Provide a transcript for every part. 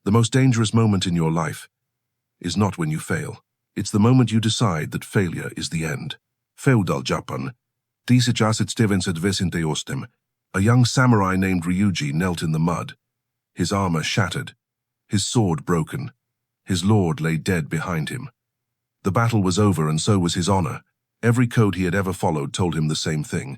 The most dangerous moment in your life is not when you fail. It's the moment you decide that failure is the end. Feudal Japan. A young samurai named Ryuji knelt in the mud, his armor shattered, his sword broken. His lord lay dead behind him. The battle was over, and so was his honor. Every code he had ever followed told him the same thing.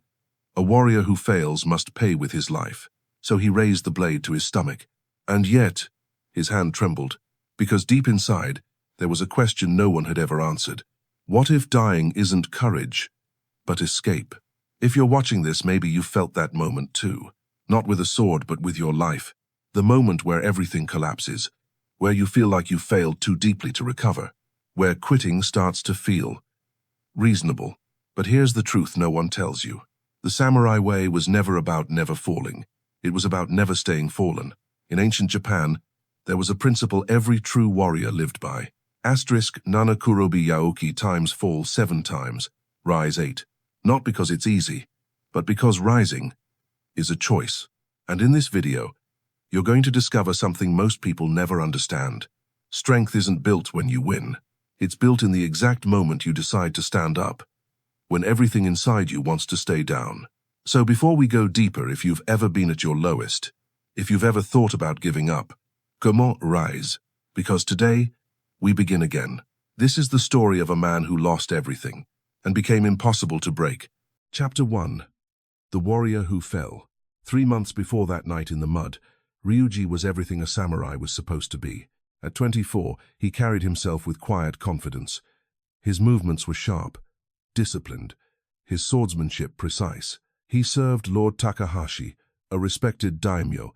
A warrior who fails must pay with his life. So he raised the blade to his stomach. And yet, his hand trembled, because deep inside, there was a question no one had ever answered. What if dying isn't courage, but escape? If you're watching this, maybe you felt that moment too. Not with a sword, but with your life. The moment where everything collapses, where you feel like you failed too deeply to recover, where quitting starts to feel reasonable. But here's the truth no one tells you. The samurai way was never about never falling. It was about never staying fallen. In ancient Japan, there was a principle every true warrior lived by. Nana kurobi yaoki times fall 7 times, rise 8. Not because it's easy, but because rising is a choice. And in this video, you're going to discover something most people never understand. Strength isn't built when you win. It's built in the exact moment you decide to stand up, when everything inside you wants to stay down. So before we go deeper, if you've ever been at your lowest, if you've ever thought about giving up, comment rise, because today, we begin again. This is the story of a man who lost everything and became impossible to break. Chapter 1. The Warrior Who Fell. 3 months before that night in the mud, Ryuji was everything a samurai was supposed to be. At 24, he carried himself with quiet confidence. His movements were sharp, disciplined, his swordsmanship precise. He served Lord Takahashi, a respected daimyo,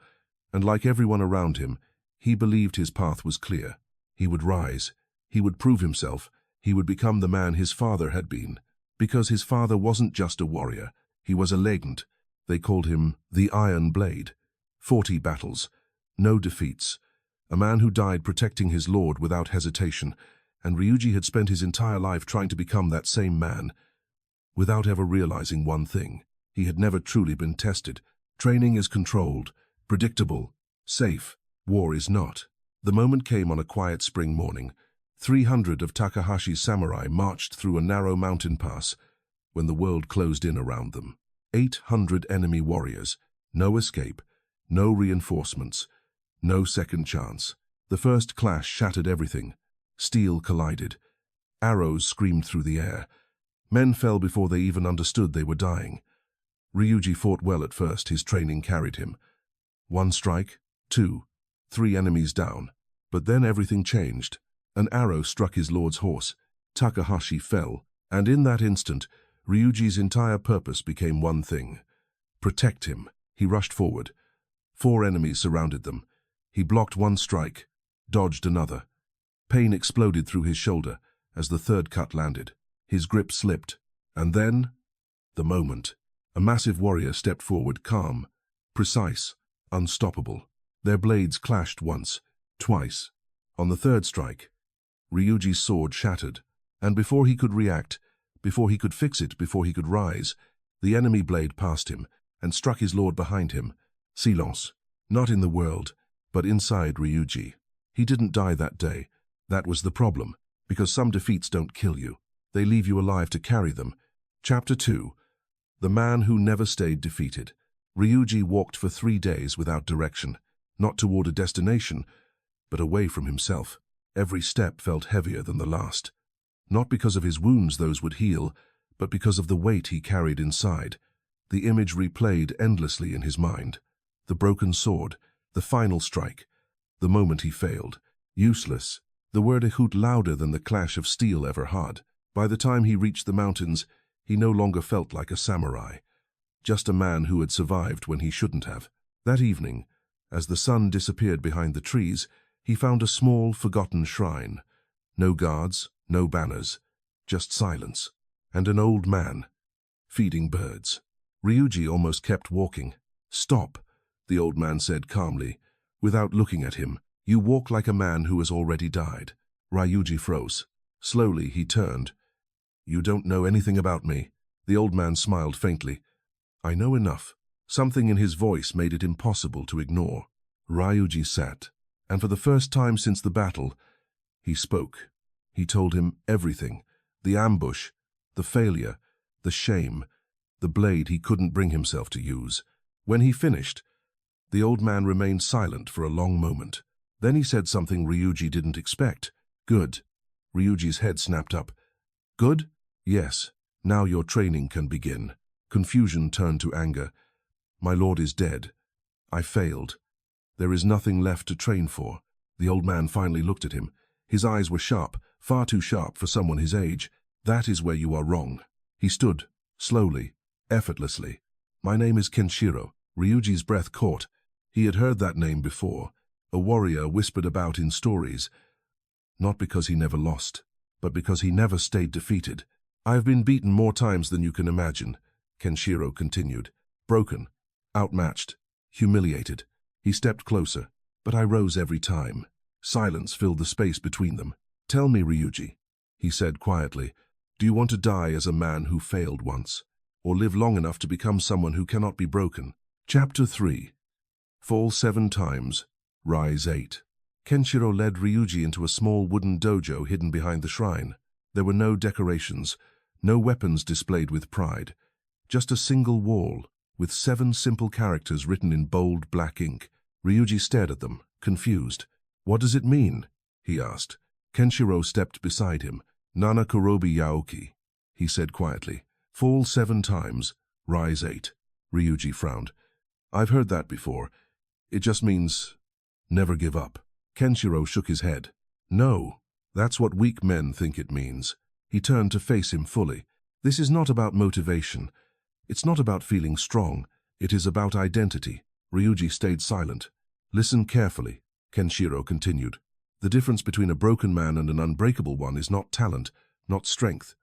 and like everyone around him, he believed his path was clear. He would rise, he would prove himself, he would become the man his father had been. Because his father wasn't just a warrior, he was a legend. They called him the Iron Blade. 40 battles, no defeats. A man who died protecting his lord without hesitation, and Ryuji had spent his entire life trying to become that same man, without ever realizing one thing. He had never truly been tested. Training is controlled, predictable, safe. War is not. The moment came on a quiet spring morning. 300 of Takahashi's samurai marched through a narrow mountain pass when the world closed in around them. 800 enemy warriors, no escape, no reinforcements, no second chance. The first clash shattered everything. Steel collided. Arrows screamed through the air. Men fell before they even understood they were dying. Ryuji fought well at first. His training carried him. 1 strike, 2, 3 enemies down. But then everything changed. An arrow struck his lord's horse. Takahashi fell, and in that instant, Ryuji's entire purpose became one thing: protect him. He rushed forward. 4 enemies surrounded them. He blocked 1 strike, dodged another. Pain exploded through his shoulder as the 3rd cut landed. His grip slipped, and then, the moment. A massive warrior stepped forward, calm, precise, unstoppable. Their blades clashed once, twice. On the 3rd strike, Ryuji's sword shattered, and before he could react, before he could fix it, before he could rise, the enemy blade passed him and struck his lord behind him. Silence. Not in the world, but inside Ryuji. He didn't die that day. That was the problem, because some defeats don't kill you. They leave you alive to carry them. Chapter 2. The Man Who Never Stayed Defeated. Ryuji walked for 3 days without direction, not toward a destination, but away from himself. Every step felt heavier than the last. Not because of his wounds, those would heal, but because of the weight he carried inside. The image replayed endlessly in his mind. The broken sword, the final strike, the moment he failed. Useless. The word echoed louder than the clash of steel ever had. By the time he reached the mountains, he no longer felt like a samurai, just a man who had survived when he shouldn't have. That evening, as the sun disappeared behind the trees, he found a small, forgotten shrine. No guards, no banners, just silence, and an old man, feeding birds. Ryuji almost kept walking. "Stop," the old man said calmly, without looking at him. "You walk like a man who has already died." Ryuji froze. Slowly he turned. "You don't know anything about me." The old man smiled faintly. "I know enough." Something in his voice made it impossible to ignore. Ryuji sat, And for the first time since the battle, he spoke. He told him everything. The ambush, the failure, the shame, the blade he couldn't bring himself to use. When he finished, the old man remained silent for a long moment. Then he said something Ryuji didn't expect. "Good." Ryuji's head snapped up. "Good? Yes. Now your training can begin." Confusion turned to anger. "My lord is dead. I failed. There is nothing left to train for." The old man finally looked at him. His eyes were sharp, far too sharp for someone his age. "That is where you are wrong." He stood, slowly, effortlessly. "My name is Kenshiro." Ryuji's breath caught. He had heard that name before, a warrior whispered about in stories. Not because he never lost, but because he never stayed defeated. "I have been beaten more times than you can imagine," Kenshiro continued. "Broken, outmatched, humiliated." He stepped closer, but I rose every time. Silence filled the space between them. "Tell me, Ryuji," he said quietly, "do you want to die as a man who failed once, or live long enough to become someone who cannot be broken?" Chapter 3. Fall 7 times, rise 8. Kenshiro led Ryuji into a small wooden dojo hidden behind the shrine. There were no decorations, no weapons displayed with pride, just a single wall, with 7 simple characters written in bold black ink. Ryuji stared at them, confused. "What does it mean?" he asked. Kenshiro stepped beside him. "Nana Kurobi Yaoki," he said quietly. "Fall 7 times, rise 8. Ryuji frowned. "I've heard that before. It just means never give up." Kenshiro shook his head. "No, that's what weak men think it means." He turned to face him fully. "This is not about motivation. It's not about feeling strong. It is about identity." Ryuji stayed silent. "Listen carefully," Kenshiro continued. "The difference between a broken man and an unbreakable one is not talent, not strength,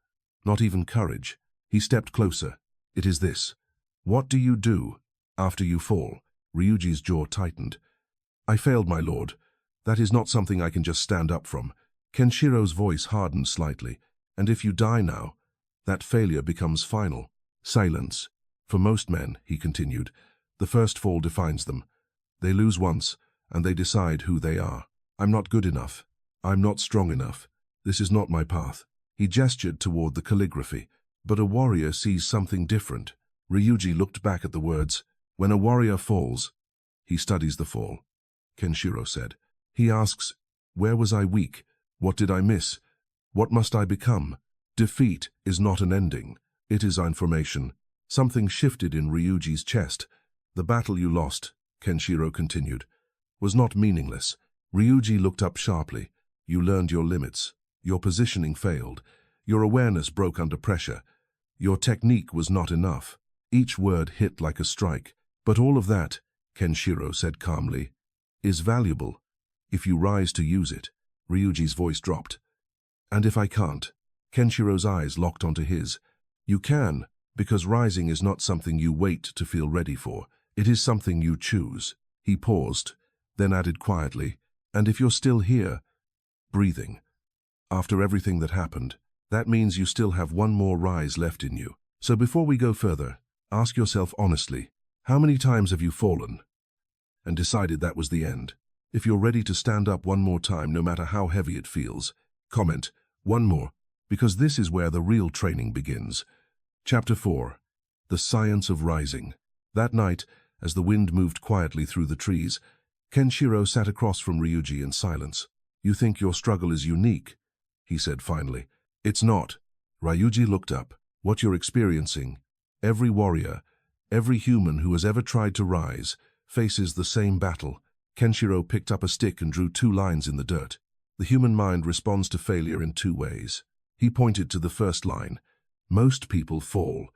not even courage." He stepped closer. "It is this. What do you do after you fall?" Ryuji's jaw tightened. "I failed, my lord. That is not something I can just stand up from." Kenshiro's voice hardened slightly. "And if you die now, that failure becomes final." Silence. "For most men," he continued, "the first fall defines them. They lose once, and they decide who they are. I'm not good enough. I'm not strong enough. This is not my path." He gestured toward the calligraphy. "But a warrior sees something different." Ryuji looked back at the words. "When a warrior falls, he studies the fall," Kenshiro said. "He asks, where was I weak? What did I miss? What must I become?" Defeat is not an ending. It is information. Something shifted in Ryuji's chest. "The battle you lost," Kenshiro continued, "was not meaningless." Ryuji looked up sharply. "You learned your limits. Your positioning failed. Your awareness broke under pressure. Your technique was not enough." Each word hit like a strike. "But all of that," Kenshiro said calmly, "is valuable if you rise to use it." Ryuji's voice dropped. "And if I can't?" Kenshiro's eyes locked onto his. "You can, because rising is not something you wait to feel ready for. It is something you choose." He paused, then added quietly, "And if you're still here, breathing, after everything that happened, that means you still have one more rise left in you. So before we go further, ask yourself honestly, how many times have you fallen and decided that was the end? If you're ready to stand up one more time, no matter how heavy it feels, comment, 1 more, because this is where the real training begins." Chapter 4. The Science of Rising. That night, as the wind moved quietly through the trees, Kenshiro sat across from Ryuji in silence. "You think your struggle is unique," he said finally. "It's not." Ryuji looked up. "What you're experiencing, every warrior, every human who has ever tried to rise, faces the same battle." Kenshiro picked up a stick and drew 2 lines in the dirt. "The human mind responds to failure in 2 ways. He pointed to the first line. "Most people fall,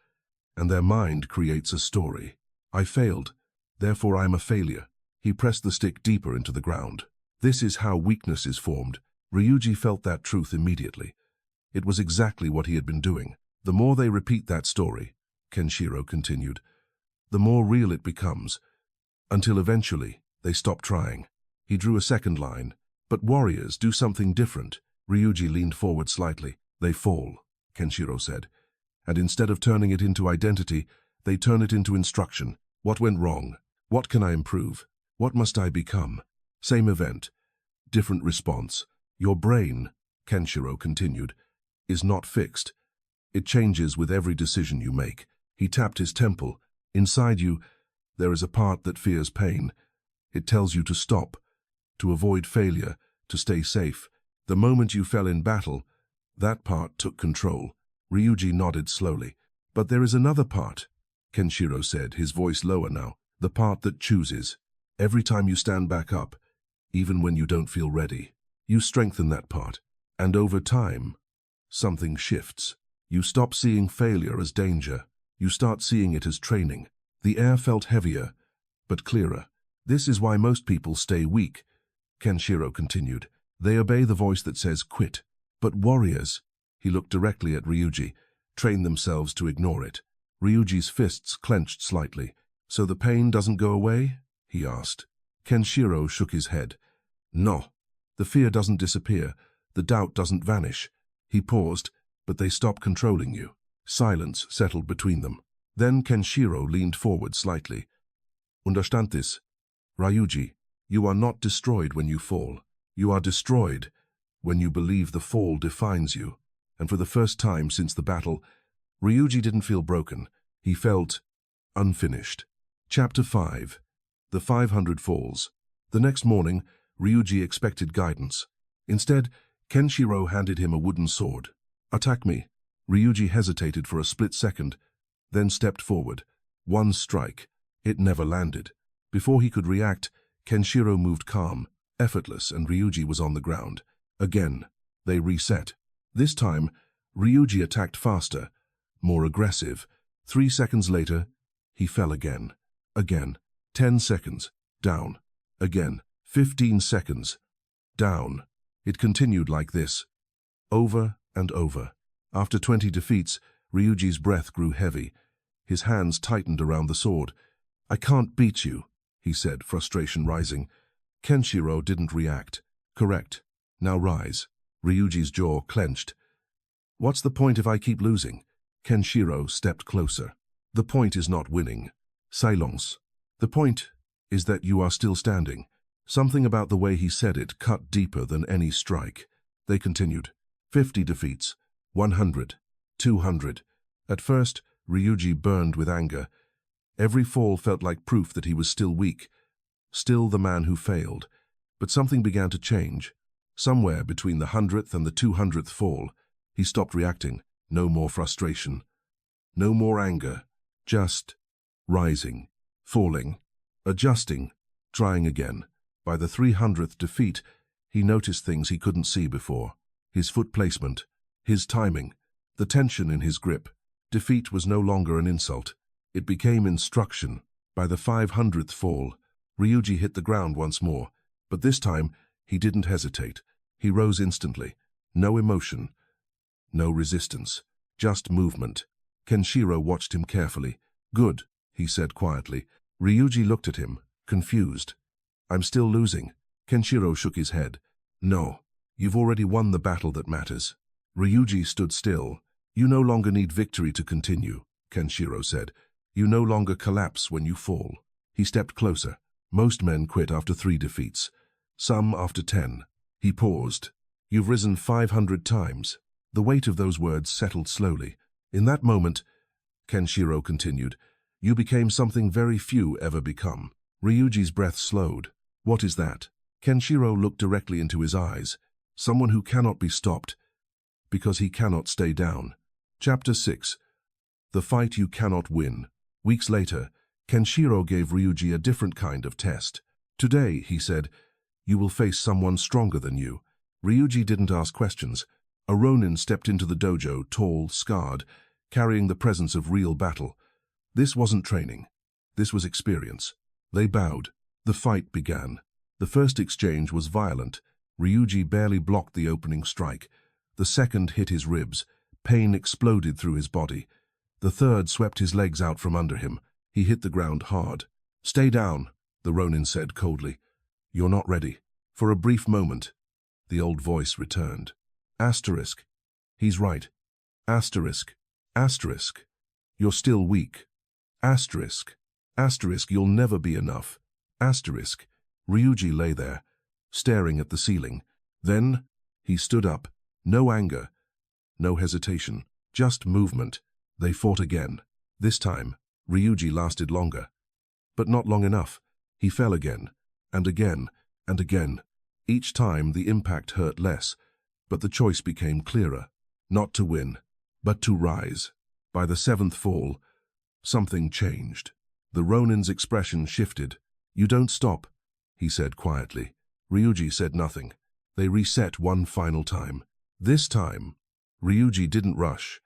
and their mind creates a story. I failed, therefore I am a failure." He pressed the stick deeper into the ground. "This is how weakness is formed." Ryuji felt that truth immediately. It was exactly what he had been doing. "The more they repeat that story," Kenshiro continued, "the more real it becomes, until eventually they stop trying." He drew a second line. "But warriors do something different." Ryuji leaned forward slightly. "They fall," Kenshiro said, "and instead of turning it into identity, they turn it into instruction. What went wrong? What can I improve? What must I become?" Same event, different response. Your brain, Kenshiro continued, is not fixed. It changes with every decision you make. He tapped his temple. Inside you, there is a part that fears pain. It tells you to stop, to avoid failure, to stay safe. The moment you fell in battle, that part took control. Ryuji nodded slowly. But there is another part, Kenshiro said, his voice lower now. The part that chooses. Every time you stand back up, even when you don't feel ready, you strengthen that part. And over time, something shifts. You stop seeing failure as danger. You start seeing it as training. The air felt heavier, but clearer. This is why most people stay weak, Kenshiro continued. They obey the voice that says quit. But warriors, he looked directly at Ryuji, train themselves to ignore it. Ryuji's fists clenched slightly. So the pain doesn't go away? He asked. Kenshiro shook his head. No. The fear doesn't disappear. The doubt doesn't vanish. He paused, but they stop controlling you. Silence settled between them. Then Kenshiro leaned forward slightly. Understand this, Ryuji, you are not destroyed when you fall. You are destroyed when you believe the fall defines you. And for the first time since the battle, Ryuji didn't feel broken. He felt unfinished. Chapter 5. The 500 Falls. The next morning, Ryuji expected guidance. Instead, Kenshiro handed him a wooden sword. Attack me. Ryuji hesitated for a split second, then stepped forward. One strike. It never landed. Before he could react, Kenshiro moved calm, effortless, and Ryuji was on the ground. Again, they reset. This time, Ryuji attacked faster, more aggressive. 3 seconds later, he fell again. Again. 10 seconds. Down. Again. 15 seconds. Down. It continued like this. Over and over. After 20 defeats, Ryuji's breath grew heavy. His hands tightened around the sword. I can't beat you, he said, frustration rising. Kenshiro didn't react. Correct. Now rise. Ryuji's jaw clenched. What's the point if I keep losing? Kenshiro stepped closer. The point is not winning. Silence. The point is that you are still standing. Something about the way he said it cut deeper than any strike. They continued. 50 defeats. 100. 200. At first, Ryuji burned with anger. Every fall felt like proof that he was still weak, still the man who failed. But something began to change. Somewhere between the 100th and the 200th fall, he stopped reacting. No more frustration. No more anger. Just rising, falling, adjusting, trying again. By the 300th defeat, he noticed things he couldn't see before. His foot placement, his timing, the tension in his grip. Defeat was no longer an insult. It became instruction. By the 500th fall, Ryuji hit the ground once more, but this time he didn't hesitate. He rose instantly. No emotion, no resistance, just movement. Kenshiro watched him carefully. Good, he said quietly. Ryuji looked at him, confused. I'm still losing. Kenshiro shook his head. No, you've already won the battle that matters. Ryuji stood still. You no longer need victory to continue, Kenshiro said. You no longer collapse when you fall. He stepped closer. Most men quit after 3 defeats. Some after 10. He paused. You've risen 500 times. The weight of those words settled slowly. In that moment, Kenshiro continued, you became something very few ever become. Ryuji's breath slowed. What is that? Kenshiro looked directly into his eyes. Someone who cannot be stopped, because he cannot stay down. Chapter 6. The Fight You Cannot Win. Weeks later, Kenshiro gave Ryuji a different kind of test. Today, he said, you will face someone stronger than you. Ryuji didn't ask questions. A ronin stepped into the dojo, tall, scarred, carrying the presence of real battle. This wasn't training. This was experience. They bowed. The fight began. The first exchange was violent. Ryuji barely blocked the opening strike. The second hit his ribs. Pain exploded through his body. The third swept his legs out from under him. He hit the ground hard. Stay down, the ronin said coldly. You're not ready. For a brief moment, the old voice returned. Asterisk. He's right. Asterisk. Asterisk. You're still weak. Asterisk. Asterisk. You'll never be enough. Asterisk. Ryuji lay there, staring at the ceiling. Then, he stood up. No anger, no hesitation, just movement. They fought again. This time, Ryuji lasted longer. But not long enough. He fell again, and again, and again. Each time the impact hurt less, but the choice became clearer. Not to win, but to rise. By the seventh fall, something changed. The Ronin's expression shifted. "You don't stop," he said quietly. Ryuji said nothing. They reset one final time. This time, Ryuji didn't rush,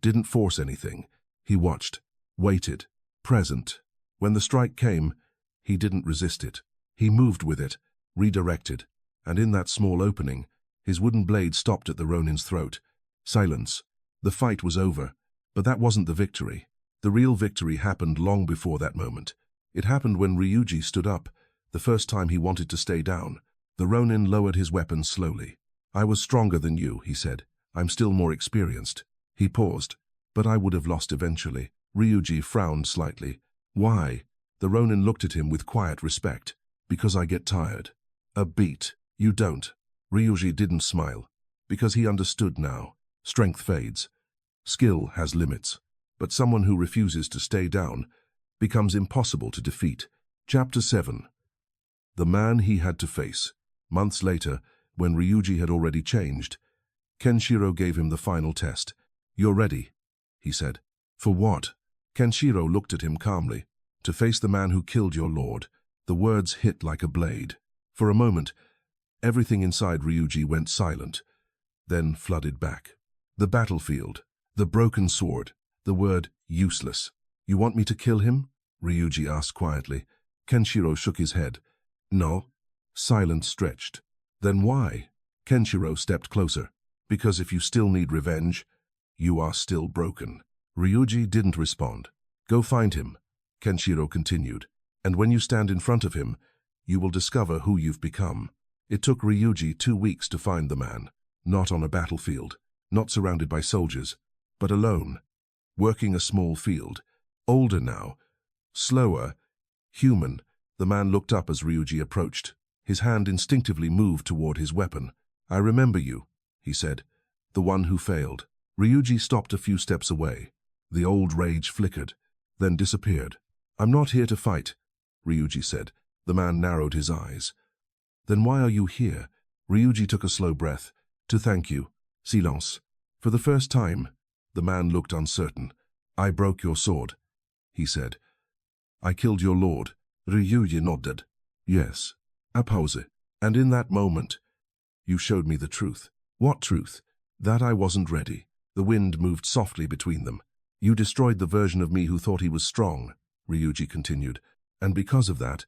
didn't force anything. He watched, waited, present. When the strike came, he didn't resist it. He moved with it, redirected, and in that small opening, his wooden blade stopped at the Ronin's throat. Silence. The fight was over, but that wasn't the victory. The real victory happened long before that moment. It happened when Ryuji stood up, the first time he wanted to stay down. The Ronin lowered his weapon slowly. "I was stronger than you," he said. "I'm still more experienced." He paused. "But I would have lost eventually." Ryuji frowned slightly. "Why?" The Ronin looked at him with quiet respect. "Because I get tired." "A beat. You don't." Ryuji didn't smile. Because he understood now. Strength fades. Skill has limits. But someone who refuses to stay down becomes impossible to defeat. Chapter 7. The man he had to face. Months later, when Ryuji had already changed, Kenshiro gave him the final test. "You're ready," he said. "For what?" Kenshiro looked at him calmly. "To face the man who killed your lord." The words hit like a blade. For a moment, everything inside Ryuji went silent, then flooded back. The battlefield, the broken sword, the word useless. "You want me to kill him?" Ryuji asked quietly. Kenshiro shook his head. "No." Silence stretched. "Then why?" Kenshiro stepped closer. "Because if you still need revenge, you are still broken." Ryuji didn't respond. "Go find him," Kenshiro continued. "And when you stand in front of him, you will discover who you've become." It took Ryuji 2 weeks to find the man. Not on a battlefield, not surrounded by soldiers, but alone, working a small field. Older now, slower, human. The man looked up as Ryuji approached. His hand instinctively moved toward his weapon. "I remember you," he said. "The one who failed." Ryuji stopped a few steps away. The old rage flickered, then disappeared. "I'm not here to fight," Ryuji said. The man narrowed his eyes. "Then why are you here?" Ryuji took a slow breath. "To thank you." Silence. For the first time, the man looked uncertain. "I broke your sword," he said. "I killed your lord." Ryuji nodded. "Yes." A pause. "And in that moment, you showed me the truth." "What truth?" "That I wasn't ready." The wind moved softly between them. "You destroyed the version of me who thought he was strong," Ryuji continued. "And because of that,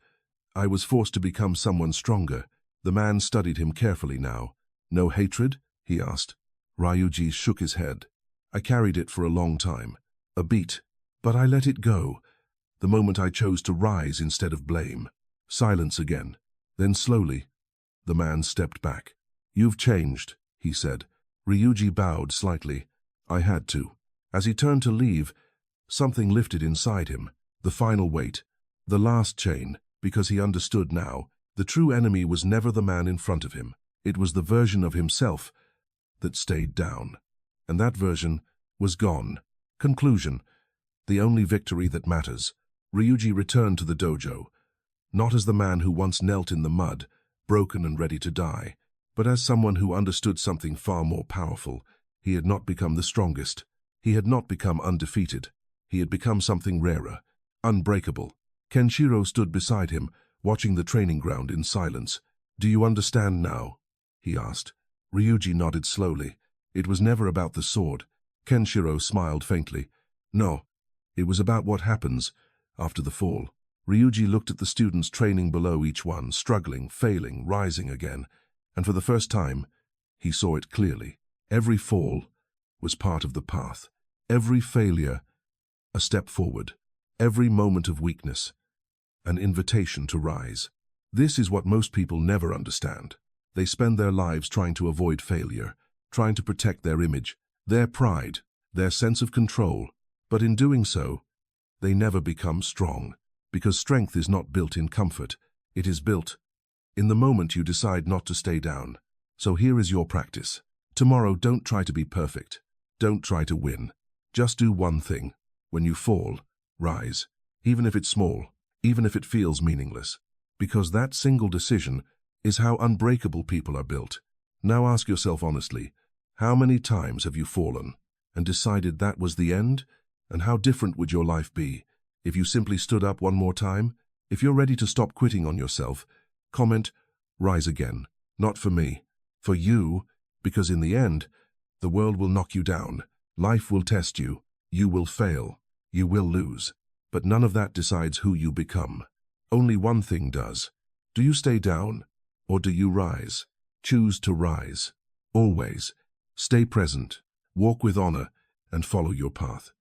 I was forced to become someone stronger." The man studied him carefully now. "No hatred?" he asked. Ryuji shook his head. "I carried it for a long time. A beat. But I let it go. The moment I chose to rise instead of blame." Silence again. Then slowly, the man stepped back. "You've changed," he said. Ryuji bowed slightly. "I had to." As he turned to leave, something lifted inside him. The final weight. The last chain, because he understood now. The true enemy was never the man in front of him. It was the version of himself that stayed down. And that version was gone. Conclusion. The only victory that matters. Ryuji returned to the dojo, not as the man who once knelt in the mud, broken and ready to die, but as someone who understood something far more powerful. He had not become the strongest. He had not become undefeated. He had become something rarer, unbreakable. Kenshiro stood beside him, watching the training ground in silence. "Do you understand now?" he asked. Ryuji nodded slowly. "It was never about the sword." Kenshiro smiled faintly. "No, it was about what happens after the fall." Ryuji looked at the students training below each one, struggling, failing, rising again, and for the first time, he saw it clearly. Every fall was part of the path. Every failure, a step forward. Every moment of weakness, an invitation to rise. This is what most people never understand. They spend their lives trying to avoid failure, trying to protect their image, their pride, their sense of control. But in doing so, they never become strong, because strength is not built in comfort. It is built In the moment you decide not to stay down. So here is your practice. Tomorrow, don't try to be perfect. Don't try to win. Just do one thing. When you fall, rise. Even if it's small, even if it feels meaningless. Because that single decision is how unbreakable people are built. Now ask yourself honestly, how many times have you fallen and decided that was the end? And how different would your life be if you simply stood up one more time? If you're ready to stop quitting on yourself, comment, rise again. Not for me, for you, because in the end, the world will knock you down. Life will test you. You will fail. You will lose. But none of that decides who you become. Only one thing does. Do you stay down or do you rise? Choose to rise. Always. Stay present. Walk with honor and follow your path.